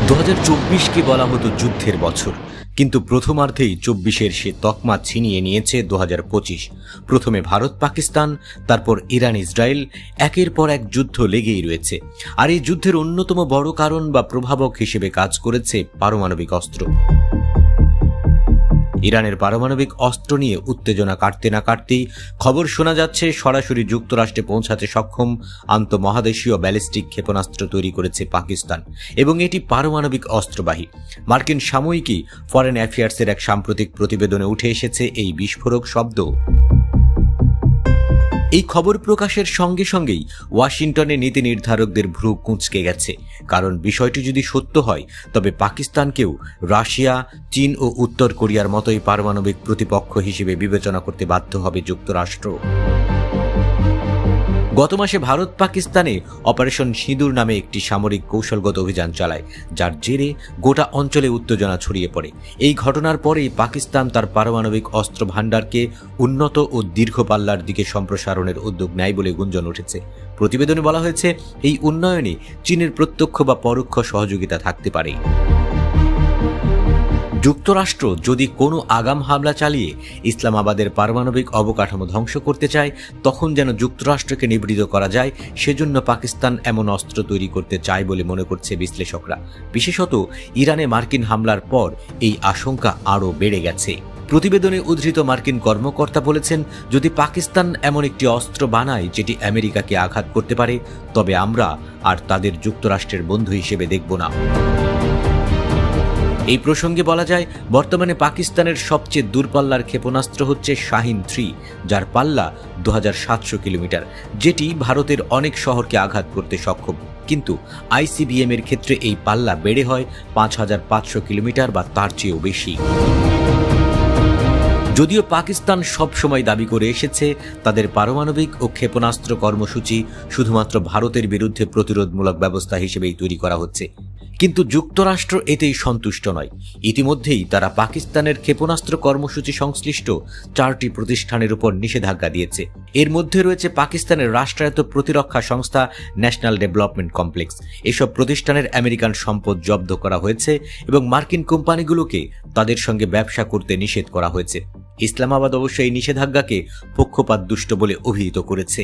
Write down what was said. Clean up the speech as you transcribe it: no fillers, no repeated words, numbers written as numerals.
2024কে বলা হতো যুদ্ধের বছর, কিন্তু প্রথমার্ধেই 24-এর সে তকমা ছিনিয়ে নিয়েছে 2025। প্রথমে ভারত পাকিস্তান, তারপর ইরান ইসরায়েল, একের পর এক যুদ্ধ লেগেই রয়েছে। আর এই যুদ্ধের অন্যতম বড় কারণ বা প্রভাবক হিসেবে কাজ করেছে পারমাণবিক অস্ত্র। ইরানের পারমাণবিক অস্ত্র নিয়ে উত্তেজনা কাটতে না কাটতেই খবর শোনা যাচ্ছে সরাসরি যুক্তরাষ্ট্রে পৌঁছাতে সক্ষম আন্তঃমহাদেশীয় ব্যালিস্টিক ক্ষেপণাস্ত্র তৈরি করেছে পাকিস্তান, এবং এটি পারমাণবিক অস্ত্রবাহী। মার্কিন সাময়িকী ফরেন অ্যাফেয়ার্সের এক সাম্প্রতিক প্রতিবেদনে উঠে এসেছে এই বিস্ফোরক শব্দ। এই খবর প্রকাশের সঙ্গে সঙ্গেই ওয়াশিংটনে নীতি নির্ধারকদের ভ্রু কুঁচকে গেছে, কারণ বিষয়টি যদি সত্য হয় তবে পাকিস্তানকেও রাশিয়া, চীন ও উত্তর কোরিয়ার মতোই পারমাণবিক প্রতিপক্ষ হিসেবে বিবেচনা করতে বাধ্য হবে যুক্তরাষ্ট্র। গত মাসে ভারত পাকিস্তানে অপারেশন সিঁদুর নামে একটি সামরিক কৌশলগত অভিযান চালায়, যার জেরে গোটা অঞ্চলে উত্তেজনা ছড়িয়ে পড়ে। এই ঘটনার পরেই পাকিস্তান তার পারমাণবিক অস্ত্র ভাণ্ডারকে উন্নত ও দীর্ঘ পাল্লার দিকে সম্প্রসারণের উদ্যোগ নেয় বলে গুঞ্জন উঠেছে। প্রতিবেদনে বলা হয়েছে, এই উন্নয়নে চীনের প্রত্যক্ষ বা পরোক্ষ সহযোগিতা থাকতে পারে। যুক্তরাষ্ট্র যদি কোনো আগাম হামলা চালিয়ে ইসলামাবাদের পারমাণবিক অবকাঠামো ধ্বংস করতে চায়, তখন যেন যুক্তরাষ্ট্রকে নিবৃত করা যায়, সেজন্য পাকিস্তান এমন অস্ত্র তৈরি করতে চায় বলে মনে করছে বিশ্লেষকরা। বিশেষত ইরানে মার্কিন হামলার পর এই আশঙ্কা আরও বেড়ে গেছে। প্রতিবেদনে উদ্ধৃত মার্কিন কর্মকর্তা বলেছেন, যদি পাকিস্তান এমন একটি অস্ত্র বানায় যেটি আমেরিকাকে আঘাত করতে পারে, তবে আমরা আর তাদের যুক্তরাষ্ট্রের বন্ধু হিসেবে দেখব না। এই প্রসঙ্গে বলা যায়, বর্তমানে পাকিস্তানের সবচেয়ে দূরপাল্লার ক্ষেপণাস্ত্র হচ্ছে শাহিন 3, যার পাল্লা 2700 কিলোমিটার, যেটি ভারতের অনেক শহরকে আঘাত করতে সক্ষম। কিন্তু আইসিবিএম এর ক্ষেত্রে এই পাল্লা বেড়ে হয় 5500 কিলোমিটার বা তার চেয়েও বেশি। যদিও পাকিস্তান সবসময় দাবি করে এসেছে তাদের পারমাণবিক ও ক্ষেপণাস্ত্র কর্মসূচি শুধুমাত্র ভারতের বিরুদ্ধে প্রতিরোধমূলক ব্যবস্থা হিসেবেই তৈরি করা হচ্ছে, কিন্তু যুক্তরাষ্ট্র এতেই সন্তুষ্ট নয়। ইতিমধ্যেই তারা পাকিস্তানের ক্ষেপণাস্ত্র কর্মসূচি সংশ্লিষ্ট 4টি প্রতিষ্ঠানের উপর নিষেধাজ্ঞা দিয়েছে। এর মধ্যে রয়েছে পাকিস্তানের রাষ্ট্রায়ত্ত প্রতিরক্ষা সংস্থা ন্যাশনাল ডেভেলপমেন্ট কমপ্লেক্স। এসব প্রতিষ্ঠানের আমেরিকান সম্পদ জব্দ করা হয়েছে এবং মার্কিন কোম্পানিগুলোকে তাদের সঙ্গে ব্যবসা করতে নিষেধ করা হয়েছে। ইসলামাবাদ অবশ্য এই নিষেধাজ্ঞাকে পক্ষপাতদুষ্ট বলে অভিহিত করেছে।